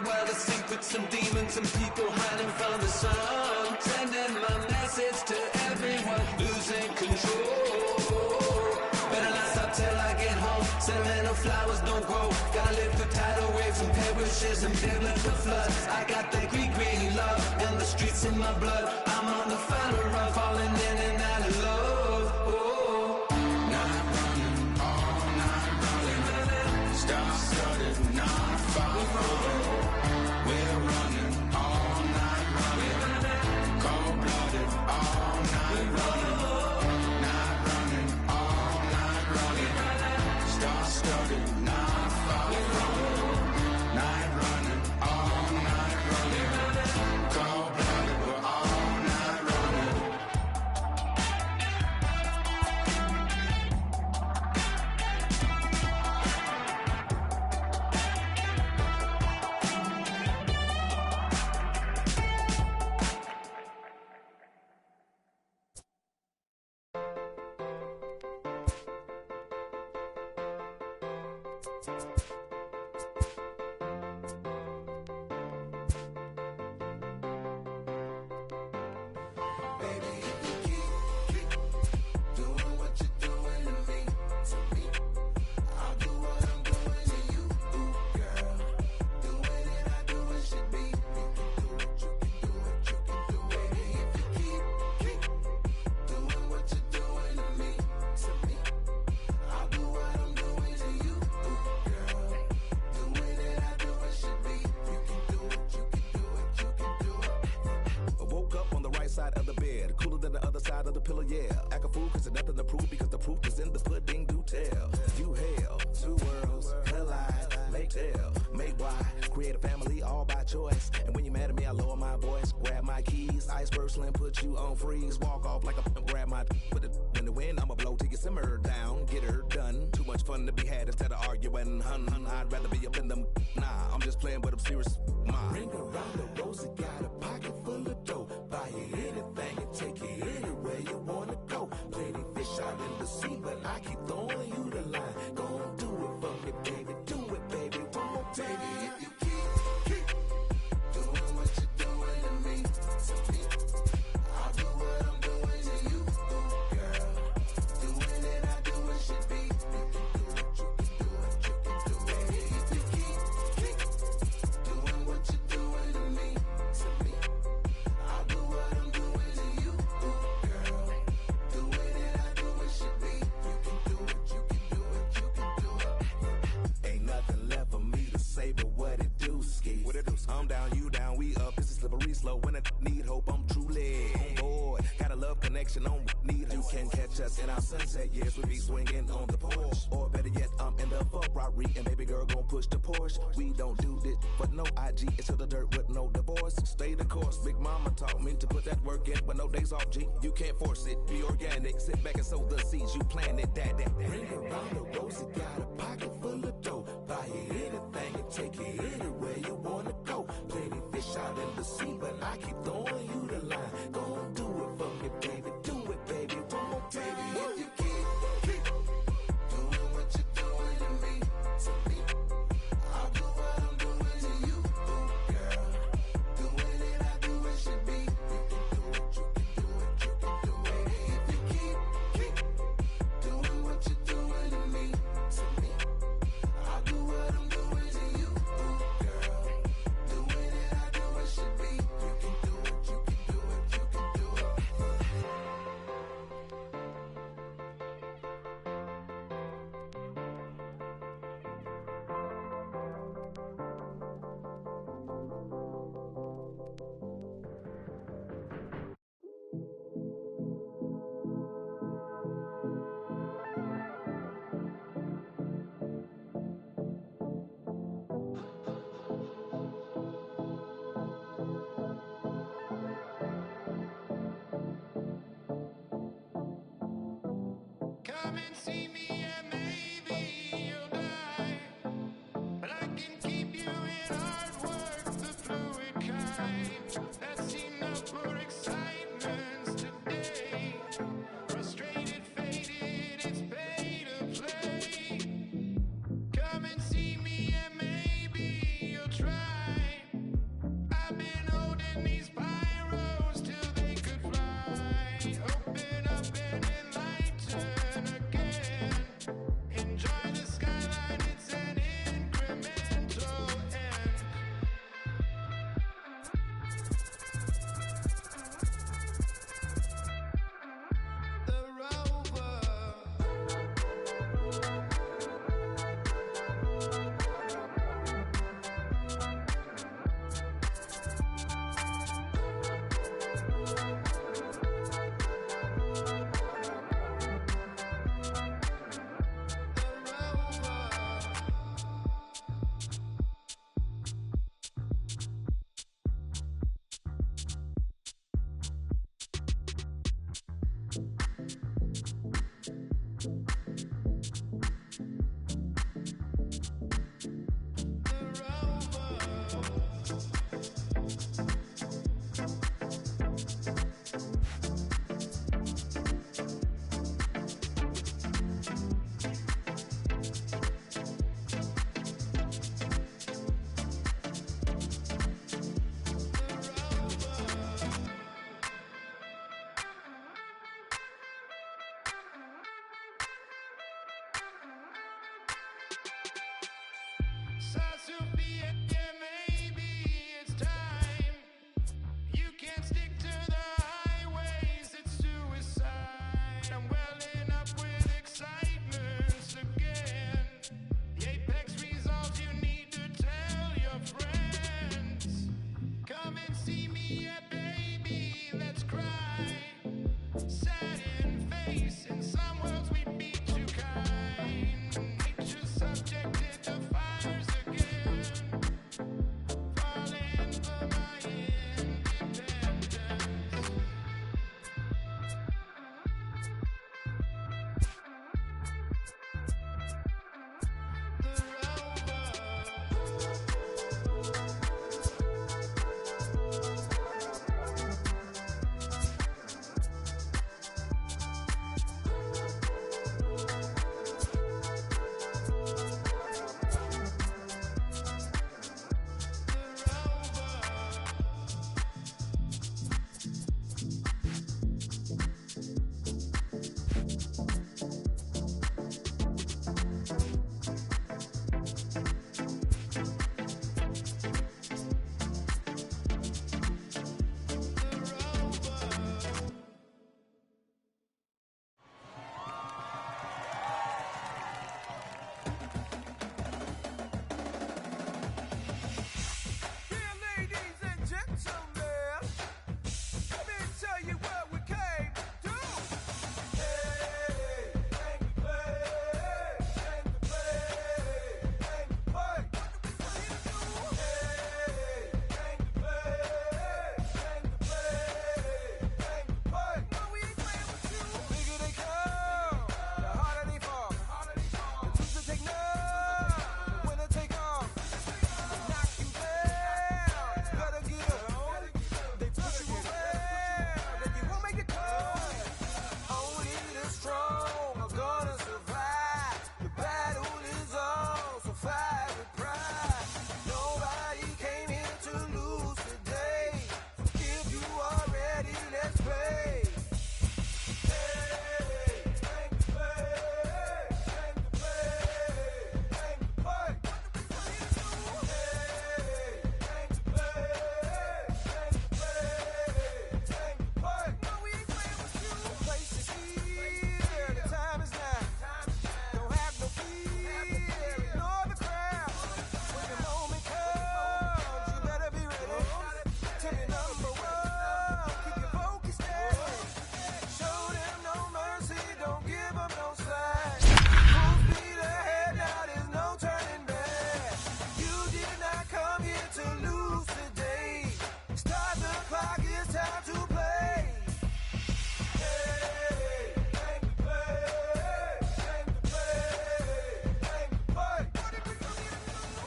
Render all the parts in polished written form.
well, the secrets, some demons, some people hiding from the sun. Sending my message to everyone, losing control. Better not stop till I get home. Sentimental flowers don't grow. Gotta live through tidal waves and perishes and biblical floods. I got that green love in the streets in my blood. I'm on the final run, falling in and out of love. Oh. Night running, all night running. Star-studded, non-follow. We're running all night running. Cold-blooded, all night running. Night running, all night running. Star-studded, non-follow. Night running, all night running. Cold-blooded, we're all night running. Baby, if you keep doing what you're doing to me, I'll do what I'm doing to you, girl. Doing it, I do it should be. You can do it, you can do it, Baby, if you keep doing what you're doing to me, I'll do what I'm doing to you, girl. Doing it, I do it should be. You can do it, you can do it, you can do it. I woke up on the right side of the bed, cooler than the other side of the pillow, yeah. Act a fool cause there's nothing to prove because the proof is in the pudding, do tell. You hell, two worlds, collide, make tell, make why, create a family all by choice. And when you're mad at me, I lower my voice, grab my keys, iceberg slim, put you on freeze, walk off like a grab my put it in the wind, I'ma blow till you simmer down, get her done. Too much fun to be had instead of arguing, hun, I'd rather be up in them, nah, I'm just playing with them serious, mind. Ring around the rosy, got a pocket full of dough. Buy you anything and take you anywhere you wanna go. Plenty fish out in the sea, but I keep throwing you the line. Go and do it for me, baby. Do it, baby. One more time. Baby, if you keep doing what you're doing to me, I'll do what I'm doing to you, girl. Doing it, I do it should be. You can do it, you can do it, you can do it. Baby, if you keep doing what you're doing to me, I'll do what I'm doing to you, girl. Doing it, I do it should be. You can do it, you can do it, you can do it. Ain't nothing left for me to say but what it do, ski. What it do? I'm down, you down, we up. This is slippery slow. When I need hope, I'm truly on board. Got a love connection on need. You can catch us in our sunset years. We be swinging on the porch, or better yet, I'm in the Ferrari and baby girl gon' push the Porsche. We don't do this for no IG. It's to the dirt with no divorce. Stay the course. Big mama taught me to put that work in with no days off. G, you can't force it. Be organic. Sit back and sow the seeds you planted. That. Ring around the rosy, got a pocket full of dough. Buy you anything and take you anywhere you wanna go. Plenty fish out in the sea, but I keep throwing you the line. Go and do it for me, baby. Do it, baby. One more time. Baby, if you keep doing what you're doing to me, I'll do what I'm doing to you, girl. Doing it, I do it should be. You can do it, you can do it, you can do it. Baby, if you keep doing what you're doing to me, I'll do what I'm doing to you, girl. Doing it, I do it should be. You can do it, you can do it, you can do it. Come and see me and maybe you'll die. But I can keep you in artwork, the fluid kind. That's enough for excitement today. Frustrated, faded, it's pay to play. Come and see me and maybe you'll try.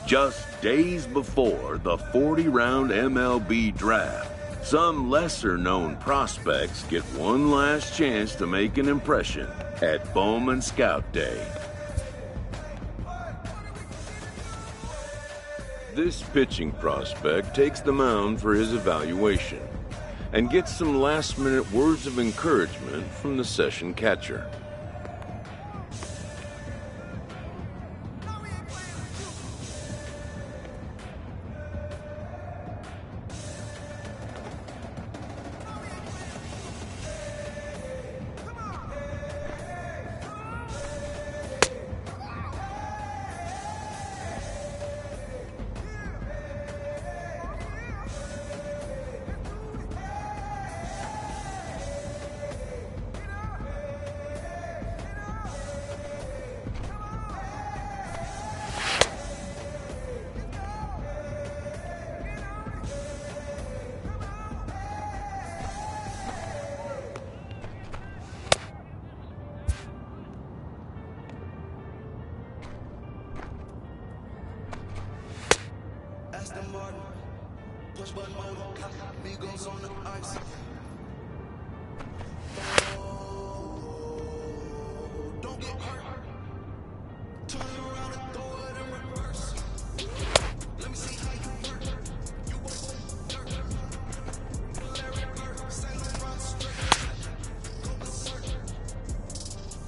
Just days before the 40-round MLB draft, some lesser-known prospects get one last chance to make an impression at Bowman Scout Day. This pitching prospect takes the mound for his evaluation and gets some last-minute words of encouragement from the session catcher. Aston Martin, push button motor, Migos on the ice. Don't get hurt. Turn around and throw it in reverse. Let me see how you work. You was dirt. Larry Bird, St. Laurent straight. Go berserk.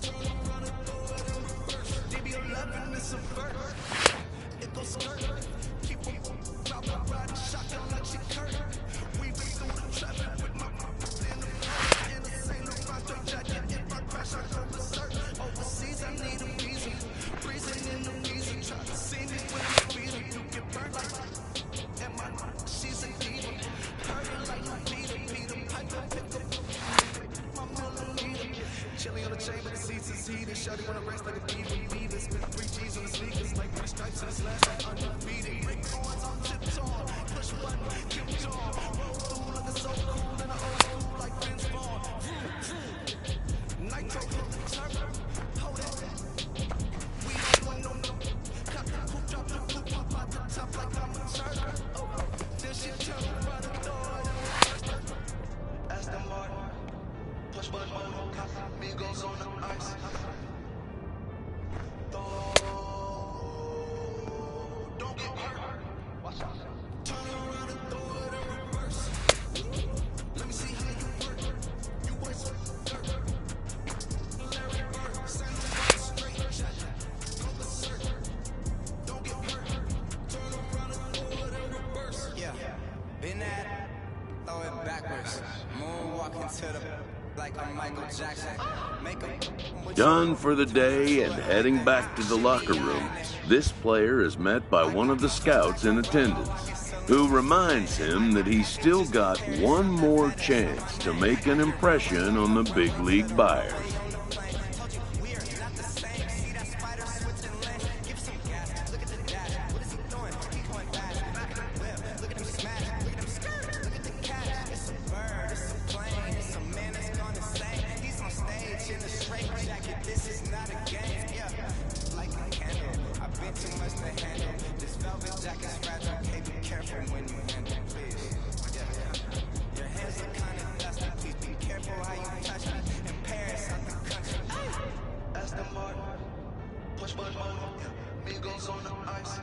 Turn around and throw it in reverse. DB11 is a vert. It goes skirt. Keep on riding shotgun like she Kurt. We been through the traffic with my in the St. Laurent dirt jacket. If I crash, I go berserk. Overseas, I need a visa. Freezing in the visa. Try to see me when I beat her. You get burnt like and my she's a diva. Heard it like a Peter Piper. Pick up my milliliter. Chilling on the chain, but the seats is heated. Shawty wanna rest like a diva. Spent 3 G's on the sneakers, like 3 stripes in the slash. I'm undefeated. Break corns on tiptoe. Push button, Kim Jong. Roll through looking so cool in the old school like Vince Vaughn. Nitro, hit the turbo. Hold it. We don't want no. Cut the coupe, drop the coupe, pop out the top like I'm a turtle. Oh, then she turn around and throw it in reverse. Aston Martin, push button motor, Migos on the ice. Don't get hurt. Watch out. Turn around and throw it in reverse. Let me see how you work. You was dirt. Larry Bird, St. Laurent straight jacket. Go berserk. Don't get hurt. Turn around and throw it in reverse. Yeah, been that, throw it backwards. Moonwalking to the like I'm Michael Jackson. Make 'em Done for the day and heading back to the locker room, this player is met by one of the scouts in attendance, who reminds him that he's still got one more chance to make an impression on the big league buyers. Aston Martin, push button motor, Migos on the ice.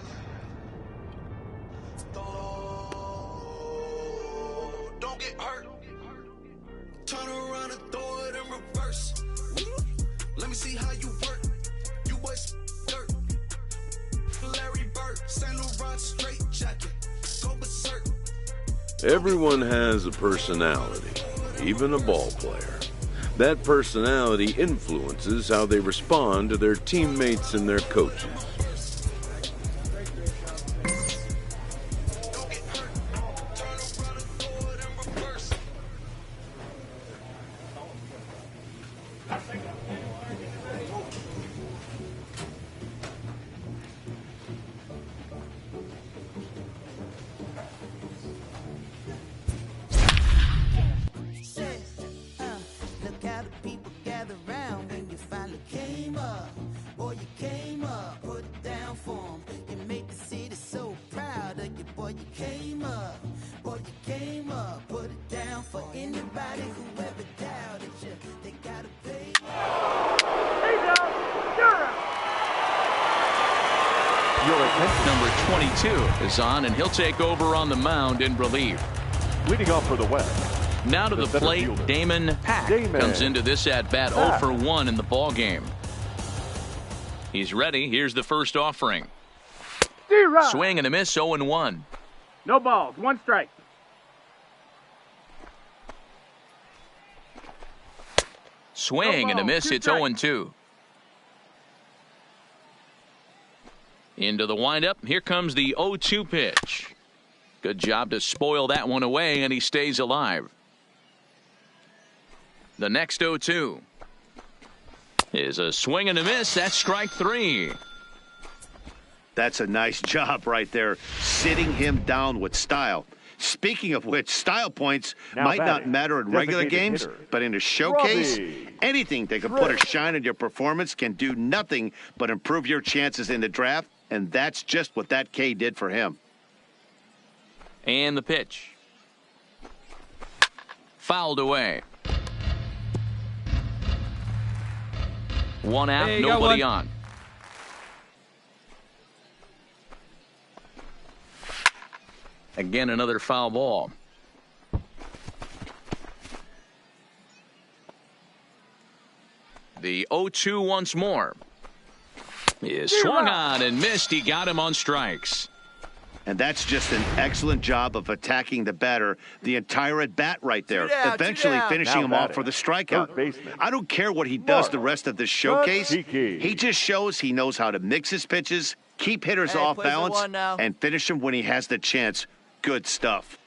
Don't get hurt. Turn around and throw it in reverse. Let me see how you work. You was dirt. Larry Bird, St. Laurent straight jacket. Go berserk. Everyone has a personality, even a ball player. That personality influences how they respond to their teammates and their coaches. Look how the people gather round when you finally came up. Boy, you came up. Put you came up. Boy, you came up. Put it down for anybody who ever doubted you. They gotta pay. He's out. You're out. Number 22 is on, and he'll take over on the mound in relief. Leading off for the West. Now to the plate, fielder. Damon Pack comes into this at-bat 0 for 1 in the ballgame. He's ready. Here's the first offering. Swing and a miss, 0-1. No balls, 1 strike. Swing and a miss, it's 0-2. Into the windup. Here comes the 0-2 pitch. Good job to spoil that one away, and he stays alive. The next 0-2 is a swing and a miss. That's strike 3. That's a nice job right there, sitting him down with style. Speaking of which, style points might not matter in regular games, but in a showcase, anything that can put a shine on your performance can do nothing but improve your chances in the draft, and that's just what that K did for him. And the pitch. Fouled away. 1 out, nobody on. Again, another foul ball. The 0-2 once more. Is swung on and missed. He got him on strikes. And that's just an excellent job of attacking the batter the entire at-bat right there, eventually finishing him off for the strikeout. I don't care what he does the rest of this showcase. He just shows he knows how to mix his pitches, keep hitters off balance, and finish them when he has the chance. Good stuff.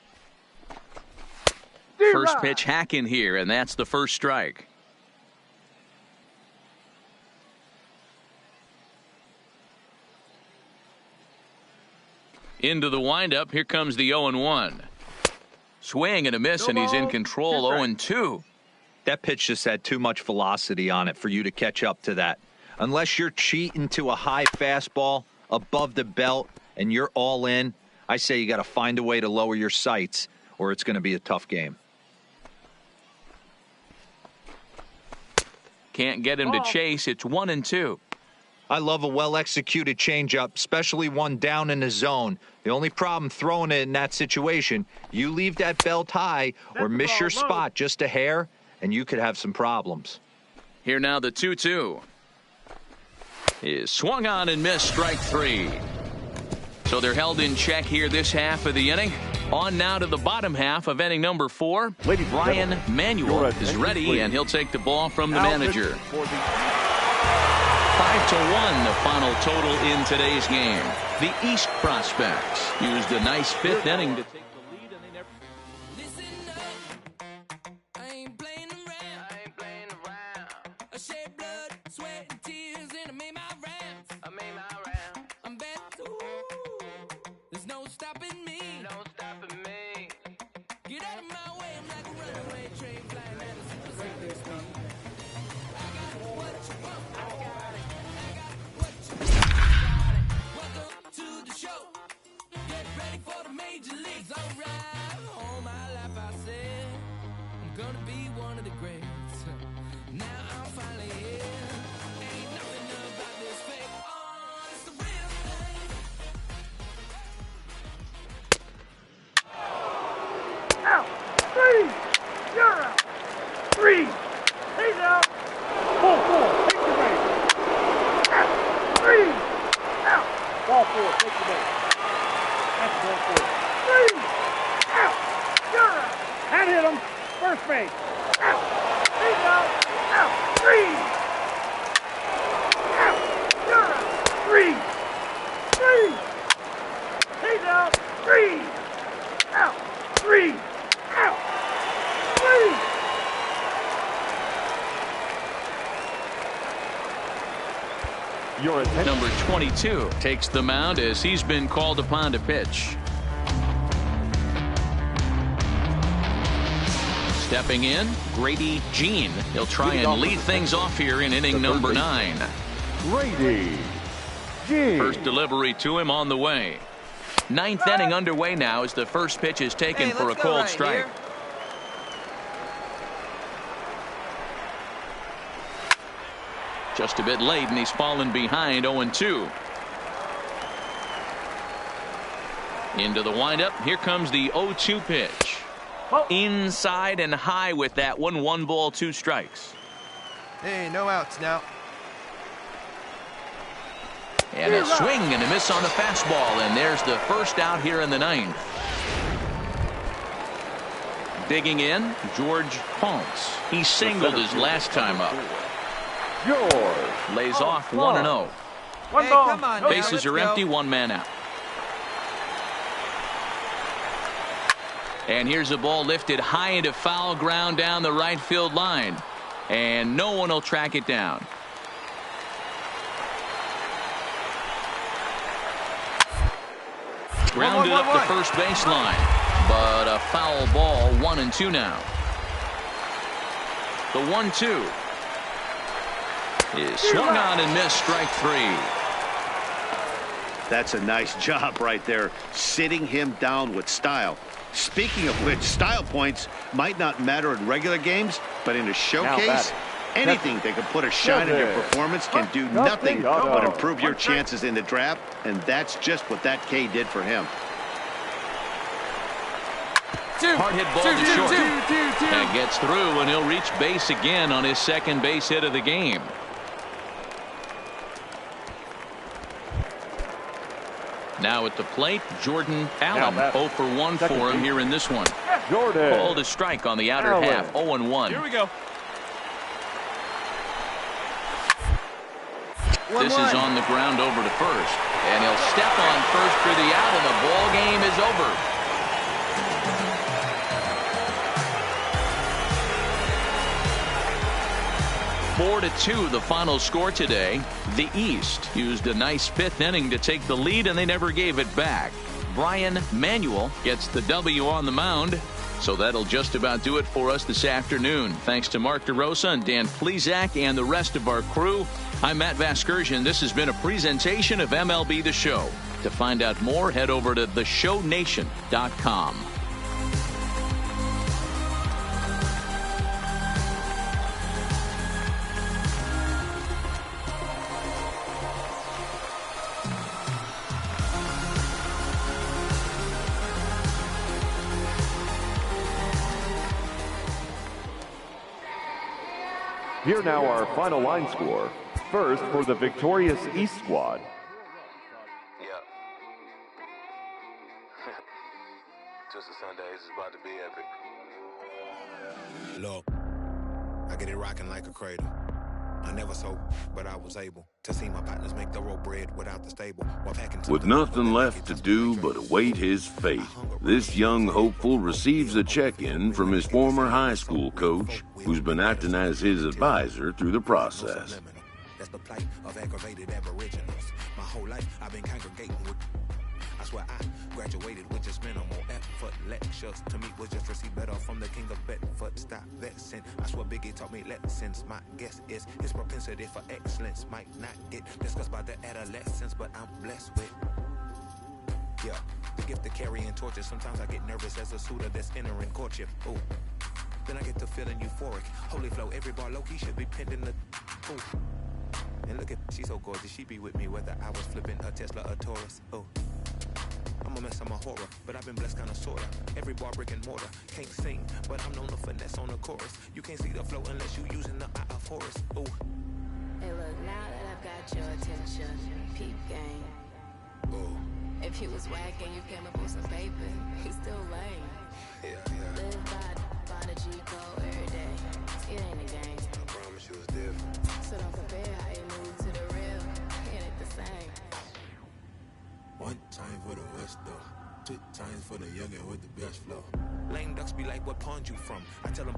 First pitch hack in here, and that's the first strike. Into the windup. Here comes the 0-1. Swing and a miss, and he's in control. 0-2. That pitch just had too much velocity on it for you to catch up to that. Unless you're cheating to a high fastball above the belt and you're all in, I say you got to find a way to lower your sights, or it's going to be a tough game. Can't get him to chase. It's 1-2. I love a well-executed changeup, especially one down in the zone. The only problem throwing it in that situation, you leave that belt high or miss your spot just a hair, and you could have some problems. Here now the 2-2. Is swung on and missed, strike 3. So they're held in check here this half of the inning. On now to the bottom half of inning number 4. Brian Manuel is ready, and he'll take the ball from the manager. 5-1, the final total in today's game. The East Prospects used a nice 5th inning to take the lead, and they never... Listen up, I ain't playing around. I shed blood, sweat, and tears, and I made my rounds. I'm back, ooh, there's no stopping me. Get out of my way, I'm like a runaway train flying at a super speed. I got what you want, I got it. Welcome to the show. Get ready for the major leagues. Alright, all my life I said I'm gonna be one of the greats. Now I'm finally here. Ain't nothing about this fake. Oh, it's the real thing. Out. 3. You're out. 3. He's out. 4-4. Take the base. Out. 3. Out. Ball 4. Take the base. That's ball 4. 3. Out. You're out. And hit him. First base. Out. He's out. Out. 3. Out. You're out. 3. 3. He's out. 3. Out. 3. Out. 3. Number 22 takes the mound as he's been called upon to pitch. Stepping in, Grady Jean. He'll try and lead things off here in inning number 9. Grady Jean. First delivery to him on the way. Ninth inning underway now as the first pitch is taken for a cold strike. Here. Just a bit late, and he's fallen behind 0-2. Into the windup. Here comes the 0-2 pitch. Inside and high with that one. 1 ball, 2 strikes. Hey, no outs now. And a swing and a miss on the fastball, and there's the first out here in the 9th. Digging in, George Ponce. He singled his last time up. George lays off 1-0. Hey, come on now, Bases let's are go. empty, 1 man out. And here's a ball lifted high into foul ground down the right field line. And no one will track it down. Grounded up the first baseline. But a foul ball, 1-2 now. The 1-2 is swung on and missed, strike 3. That's a nice job right there, sitting him down with style. Speaking of which, style points might not matter in regular games, but in a showcase, anything that can put a shine on your performance can do nothing but improve your chances in the draft, and that's just what that K did for him. Hard hit ball to short. And gets through, and he'll reach base again on his second base hit of the game. Now at the plate, Jordan Allen. 0 for 1 for him here in this one. Jordan. Called a strike on the outer half. 0-1. Here we go. This is on the ground over to first. And he'll step on first for the out, and the ball game is over. Four to 2, the final score today. The East used a nice 5th inning to take the lead, and they never gave it back. Brian Manuel gets the W on the mound. So that'll just about do it for us this afternoon. Thanks to Mark DeRosa and Dan Plesac and the rest of our crew. I'm Matt Vasgersian. This has been a presentation of MLB The Show. To find out more, head over to theshownation.com. Here now our final line score. First for the victorious East squad. Yeah. Just a Sunday, this is about to be epic. Look, I get it rocking like a cradle. I never sold, but I was able to see my partners make the road bread without the stable. With nothing left to do but await his fate, this young hopeful receives a check-in from his former high school coach, who's been acting as his advisor through the process. That's the plight of aggravated aboriginals. My whole life I've been congregating with. I swear I graduated with just minimal effort. Lectures to me was just receive better from the king of Bedford. Stop vexing. I swear Biggie taught me lessons. My guess is his propensity for excellence might not get discussed by the adolescents, but I'm blessed with. Yeah, the gift of carrying torches. Sometimes I get nervous as a suitor that's entering courtship. Ooh. Then I get to feeling euphoric. Holy flow, every bar low-key should be pinned in the. Ooh. And look at, she's so gorgeous. She be with me whether I was flipping a Tesla or Taurus. Oh. I'm a mess, I'm a horror, but I've been blessed kinda sorta. Every bar brick and mortar, can't sing, but I'm known to finesse on the chorus. You can't see the flow unless you using the eye of Horus. Ooh. Hey look, now that I've got your attention, peep game. Ooh. If you was whack and you came up with some paper, you still lame. Yeah. Live by the G code every day. It ain't a game. I promise you it's different. So don't compare how you move to the real. It ain't the same. One time for the West though, 2 times for the youngin' with the best flow. Lame ducks be like, what pond you from? I tell them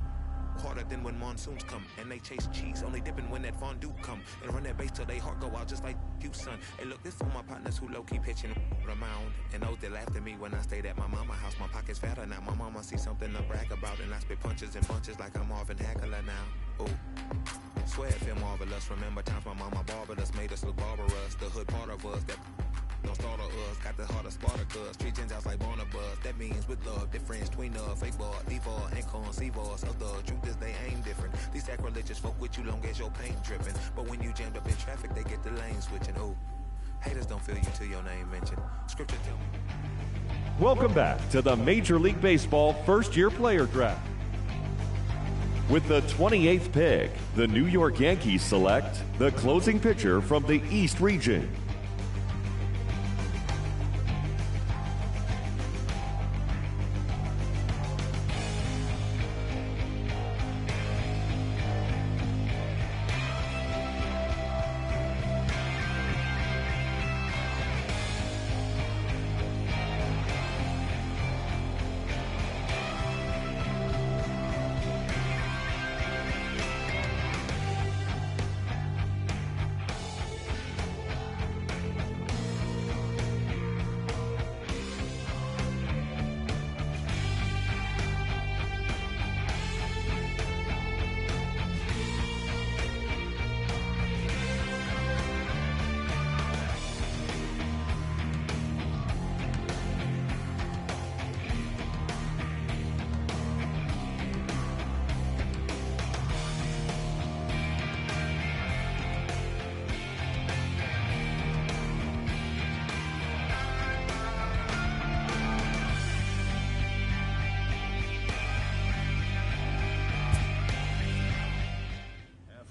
harder than when monsoons come. And they chase cheese, only dipping when that fondue come. And run that base till they heart go out just like you, son. Hey look, this for my partners who low-key pitching around. And those that laughed at me when I stayed at my mama house. My pocket's fatter now, my mama see something to brag about. And I spit punches and bunches like I'm Marvin Hagler now. Ooh. Swear it feel marvelous. Remember times my mama barbered us, made us look barbarous. The hood part of us that Don't start on us, got the heart of Spartacus. Street gens out like Barnabas. That means with love, difference between us. Fake ball, default, and conceive us. The truth is they ain't different. These sacrilegious folk with you long as your paint dripping. But when you jammed up in traffic, they get the lane switching. Oh, haters don't feel you till your name mentioned. Scripture tell me. Welcome back to the Major League Baseball first-year player draft. With the 28th pick, the New York Yankees select the closing pitcher from the East region.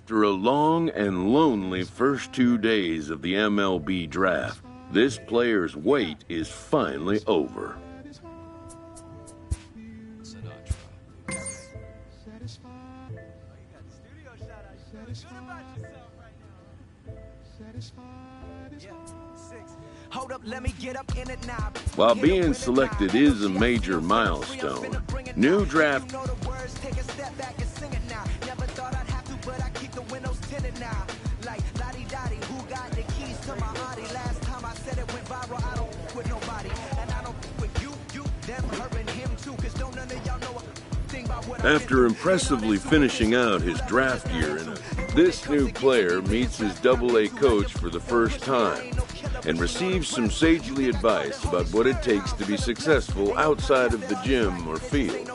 After a long and lonely first 2 days of the MLB draft, this player's wait is finally over. While being selected is a major milestone, new draft After impressively finishing out his draft year this new player meets his Double-A coach for the first time and receives some sagely advice about what it takes to be successful outside of the gym or field.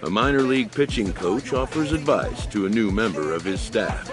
A minor league pitching coach offers advice to a new member of his staff.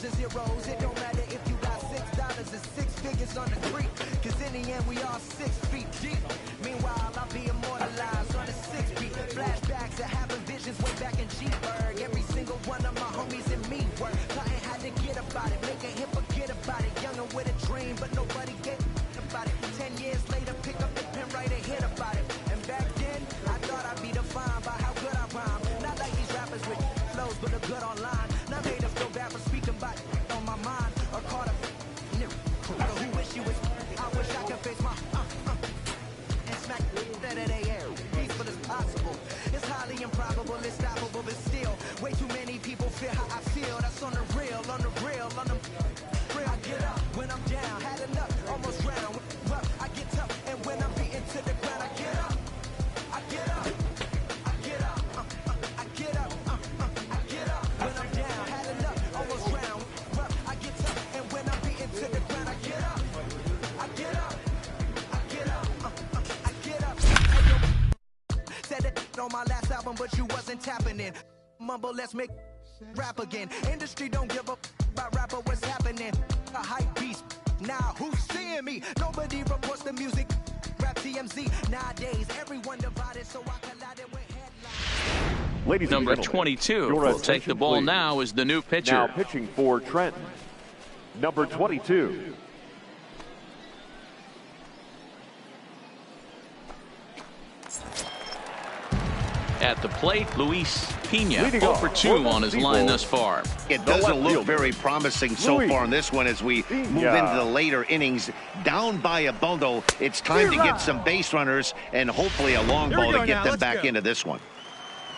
And zeros, it don't matter if you got $6 and 6 figures on the creek, cause in the end we all 6 feet deep. Meanwhile I'll be immortalized on the 6 feet. Flashbacks that happen, visions way back in G-Berg. Every single one of my homies and me work. Nothing had to get about it, make a hit, forget about it. Younger with a dream, but nobody gave about it. 10 years later, pick up the pen, write a hit about it. And back then, I thought I'd be defined by how good I rhyme. Not like these rappers with flows, but a good online. Not made us feel bad for speaking about it on my mind. Or caught a who wish you was. I wish I could face my and smack that they air. Peaceful as possible. It's highly improbable, it's stoppable, but still, way too many people feel how I feel. That's on the real, on the real, on the real. I get up when I'm down, had enough, almost round. I get tough, and when I'm beaten to the ground, I get up. I get up. I get up. I get up. I get up. When I'm down, had enough, almost round. I get tough, and when I'm beaten to the ground, I get up. I get up. I get up. I get up. Said it on my last album, but you wasn't tapping in. Mumble, let's make rap again. Industry don't give up about rapper, what's happening. A hype beast. Now who's seeing me? Nobody reports the music. Rap TMZ. Nowadays, everyone divided, so I collided with headlines. Ladies Number and gentlemen, 22 your will take attention, the ball please. now as the new pitcher. Now pitching for Trenton, number 22. At the plate, Luis Pena, Leading 0 off for 2 for the on his Steeple, line thus far. It the doesn't left look fielder, very promising so Luis far in this one as we Pena. move into the later innings. Down by a bundle, it's time to get some base runners and hopefully a long ball to get them back into this one.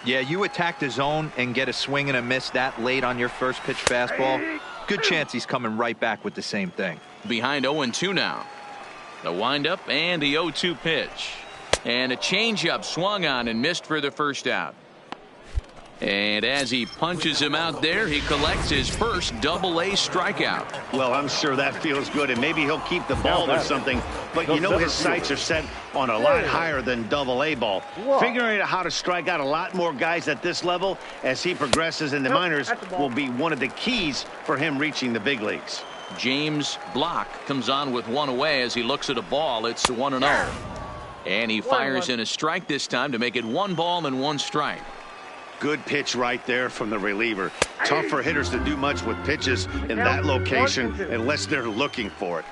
Yeah, you attack the zone and get a swing and a miss that late on your first pitch fastball. Good chance he's coming right back with the same thing. Behind 0-2 now. The windup and the 0-2 pitch. And a changeup swung on and missed for the first out. And as he punches him out there, he collects his first double-A strikeout. Well, I'm sure that feels good, and maybe he'll keep the ball or something. But you know his sights are set on a lot higher than double-A ball. Figuring out how to strike out a lot more guys at this level as he progresses in the minors will be one of the keys for him reaching the big leagues. James Block comes on with one away as he looks at a ball. It's 1-0. And he fires in a strike this time to make it 1 ball and 1 strike. Good pitch right there from the reliever. Tough for hitters to do much with pitches in that location unless they're looking for it.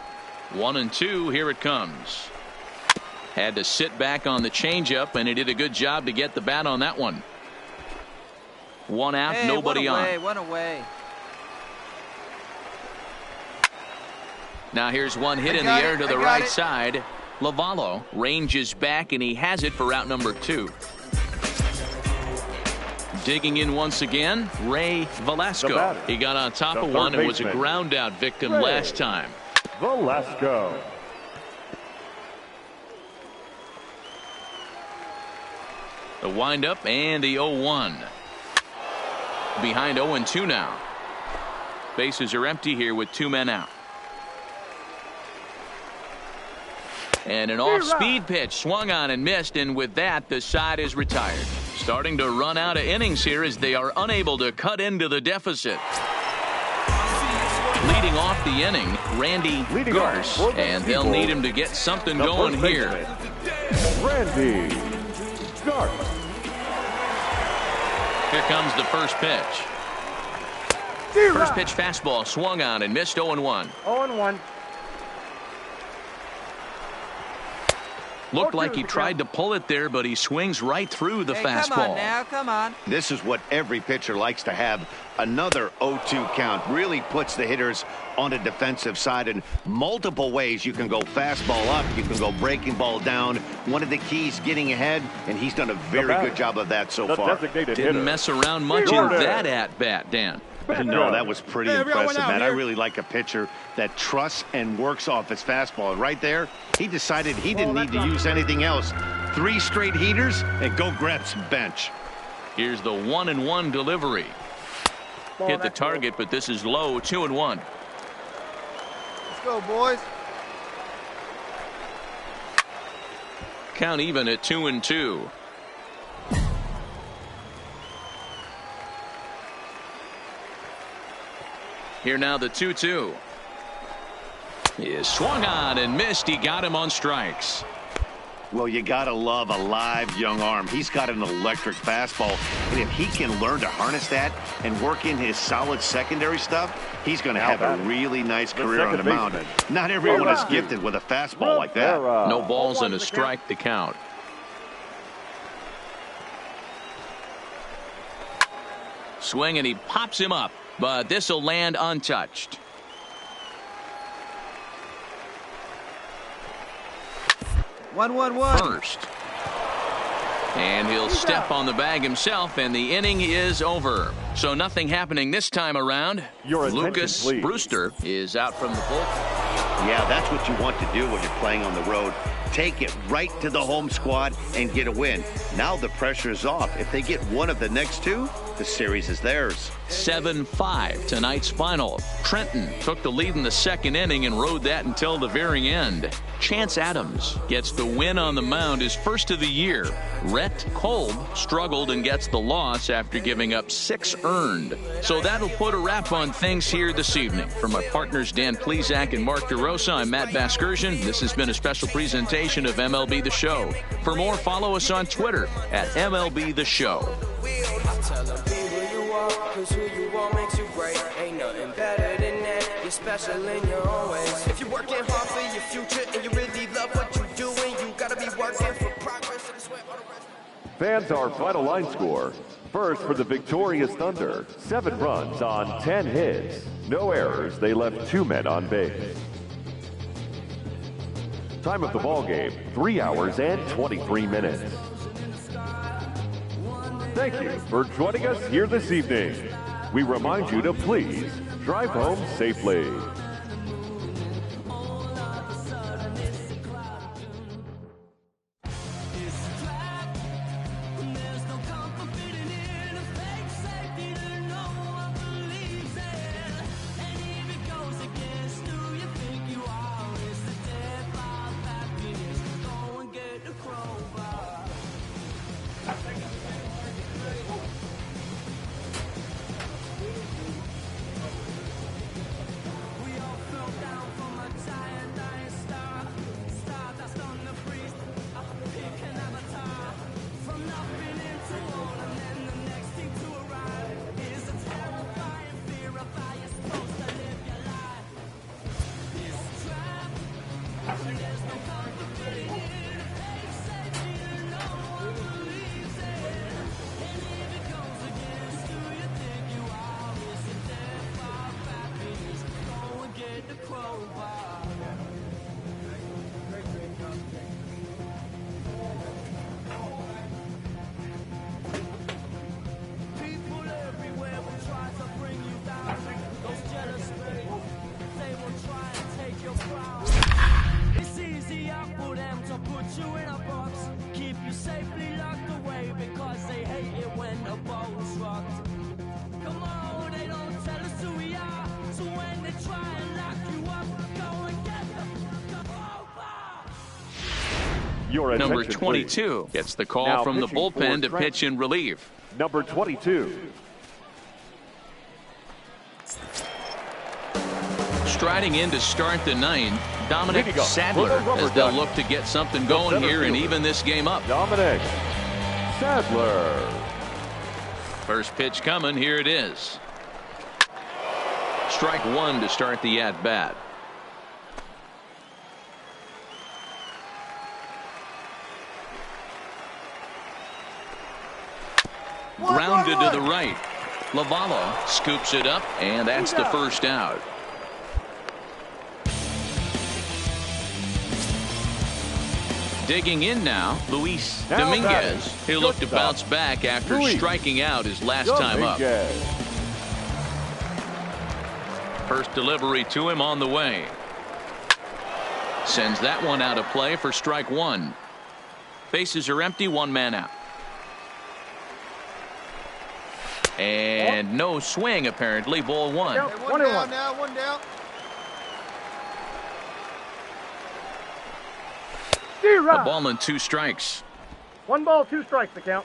1-2, here it comes. Had to sit back on the changeup, and he did a good job to get the bat on that one. 1 out, hey, nobody on. One away. Now here's one hit in the air to the right side. Lavallo ranges back, and he has it for out number 2. Digging in once again, Ray Velasco. He got on top of one and was a ground out victim last time. Velasco. The windup and the 0-1. Behind 0-2 now. Bases are empty here with 2 men out. And an off-speed pitch swung on and missed, and with that, the side is retired. Starting to run out of innings here as they are unable to cut into the deficit. Leading off the inning, Randy Garce, and they'll need him to get something going here. Randy Garce. Here comes the first pitch. First pitch fastball swung on and missed 0-1. 0-1. Looked like he tried to pull it there, but he swings right through the fastball. Come on now, come on. This is what every pitcher likes to have. Another 0-2 count really puts the hitters on the defensive side in multiple ways. You can go fastball up, you can go breaking ball down. One of the keys getting ahead, and he's done a very good job of that so far. Didn't mess around much in that at-bat, Dan. No, that was pretty impressive, man. I really like a pitcher that trusts and works off his fastball. Right there, he decided he didn't need to use anything else. 3 straight heaters and go grab some bench. Here's the 1-1 delivery. Hit the target, but this is low. 2-1. Let's go, boys. Count even at 2-2. Here now the 2-2. He is swung on and missed. He got him on strikes. Well, you got to love a live young arm. He's got an electric fastball. And if he can learn to harness that and work in his solid secondary stuff, he's going to have a really nice career on the mound. Not everyone is gifted with a fastball like that. No balls and a strike to count. Swing, and he pops him up, but this will land untouched. One. First. And he'll step on the bag himself, and the inning is over. So nothing happening this time around. Lucas Brewster is out from the bullpen. Yeah, that's what you want to do when you're playing on the road. Take it right to the home squad and get a win. Now the pressure is off. If they get one of the next 2, the series is theirs. 7-5 tonight's final. Trenton took the lead in the second inning and rode that until the very end. Chance Adams gets the win on the mound, his first of the year. Rhett Kolb struggled and gets the loss after giving up 6 earned. So that'll put a wrap on things here this evening. For my partners Dan Plesac and Mark DeRosa, I'm Matt Vasgersian. This has been a special presentation of MLB The Show. For more, follow us on Twitter at MLB The Show. Tell them be who you are, cause who you are makes you great. Ain't nothing better than that, you're special in your own ways. If you're working hard for your future and you really love what you're doing, you gotta be working for progress and sweat all the rest. Fans, our final line score. First for the victorious Thunder, 7 runs on 10 hits. No errors, they left 2 men on base. Time of the ball game, 3 hours and 23 minutes. Thank you for joining us here this evening. We remind you to please drive home safely. Number 22 gets the call now from the bullpen to pitch in relief. Number 22. Striding in to start the 9th, Dominic Sadler, as they'll look to get something going here and even this game up. Dominic Sadler. First pitch coming, here it is. Strike 1 to start the at-bat. Grounded to the right. Lavallo scoops it up, and that's the first out. Digging in now, Luis Dominguez. He'll look to bounce back after striking out his last time up. First delivery to him on the way. Sends that one out of play for strike 1. Bases are empty, 1 man out. And no swing, apparently. Ball 1. Hey, one down now, 1 down. A ball and 2 strikes. 1 ball, 2 strikes the count.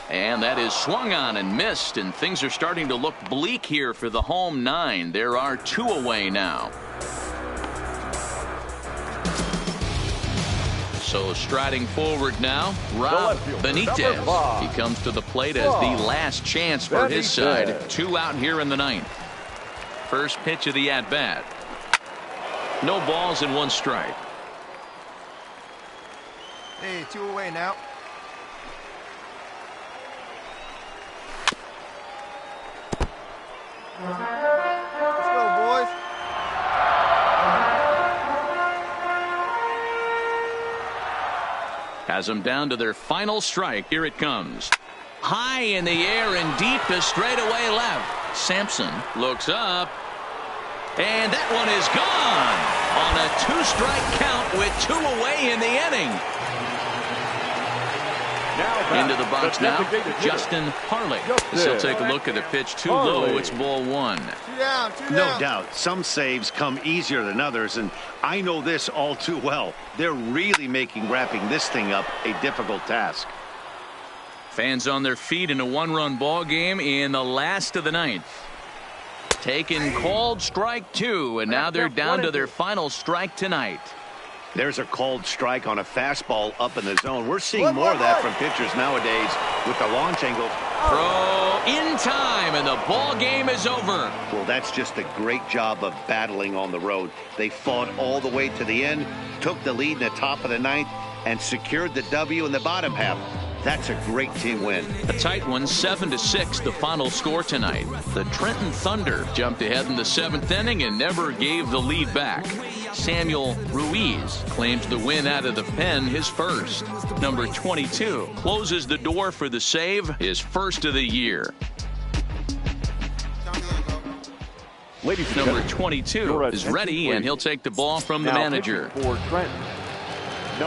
And that is swung on and missed, and things are starting to look bleak here for the home 9. There are 2 away now. So striding forward now, Rob Benitez. He comes to the plate as the last chance for his side. 2 out here in the 9th. First pitch of the at-bat. No balls and 1 strike. Hey, 2 away now. Let's go, boys. Has them down to their final strike. Here it comes. High in the air and deep to straightaway left. Sampson looks up. And that one is gone on a 2-strike count with 2 away in the inning. Into the box now, Justin Harley. He'll take a look at the pitch too low. It's ball 1. 2 down, 2 down. No doubt, some saves come easier than others, and I know this all too well. They're really making wrapping this thing up a difficult task. Fans on their feet in a 1-run ball game in the last of the 9th. Taken called strike 2, and now they're down to their final strike tonight. There's a called strike on a fastball up in the zone. We're seeing more of that from pitchers nowadays with the launch angle. Throw in time, and the ball game is over. Well, that's just a great job of battling on the road. They fought all the way to the end, took the lead in the top of the ninth, and secured the W in the bottom half. That's a great team win. A tight one, 7-6, the final score tonight. The Trenton Thunder jumped ahead in the 7th inning and never gave the lead back. Samuel Ruiz claims the win out of the pen, his first. Number 22 closes the door for the save, his first of the year. Number 22 is ready, and he'll take the ball from the manager.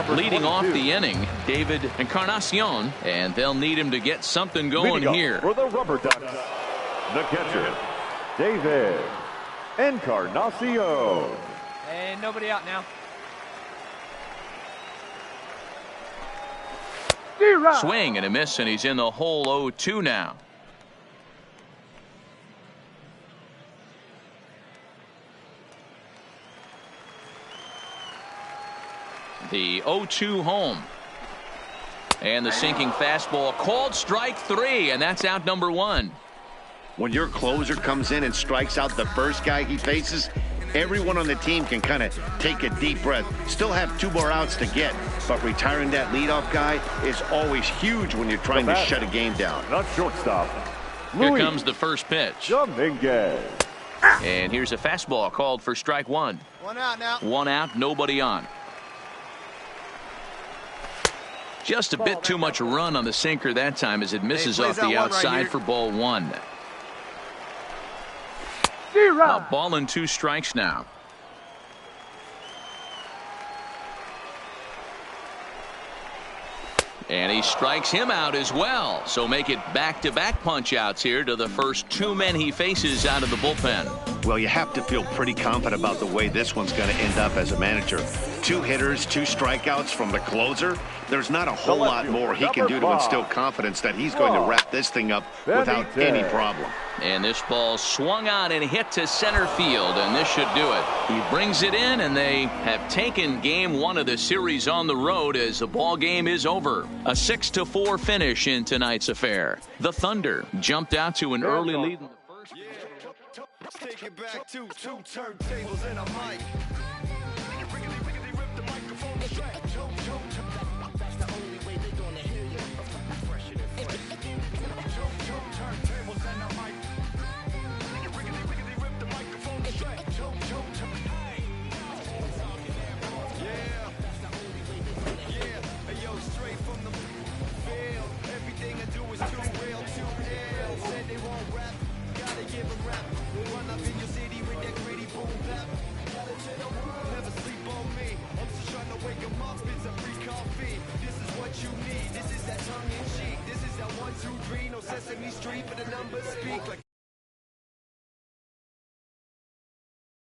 Leading off the inning, David Encarnacion, and they'll need him to get something going here. For the Rubber Ducks, the catcher, David Encarnacion. And nobody out now. Swing and a miss, and he's in the hole 0-2 now. The 0-2 home. And the sinking fastball called strike 3, and that's out number 1. When your closer comes in and strikes out the first guy he faces, everyone on the team can kind of take a deep breath. Still have 2 more outs to get, but retiring that leadoff guy is always huge when you're trying to shut a game down. Not shortstop. Here comes the first pitch. Dominguez. And here's a fastball called for strike 1. 1 out now. 1 out, nobody on. Just a bit too much run on the sinker that time as it misses off the outside for ball 1. A ball and 2 strikes now. And he strikes him out as well. So make it back-to-back punch-outs here to the first 2 men he faces out of the bullpen. Well, you have to feel pretty confident about the way this one's going to end up as a manager. 2 hitters, 2 strikeouts from the closer. There's not a whole lot more he can do to instill confidence that he's going to wrap this thing up without any problem. And this ball swung on and hit to center field, and this should do it. He brings it in, and they have taken game 1 of the series on the road as the ball game is over. A 6-4 finish in tonight's affair. The Thunder jumped out to an early lead in the first. Take it back to 2 turntables and a mic. That's the only way they're gonna hear you. Fresher than fresh. Turntables and a mic. Rip the microphone straight. Yeah, yo, straight from the field. Everything I do is too real, too ill. Said they won't rap, gotta give them rap. Run up in your city with that gritty boom bap. Never sleep on me. I'm just trying to wake 'em up. It's a free coffee. This is what you need. This is that tongue in cheek. This is that 1, 2, 3. No Sesame Street, but the numbers speak like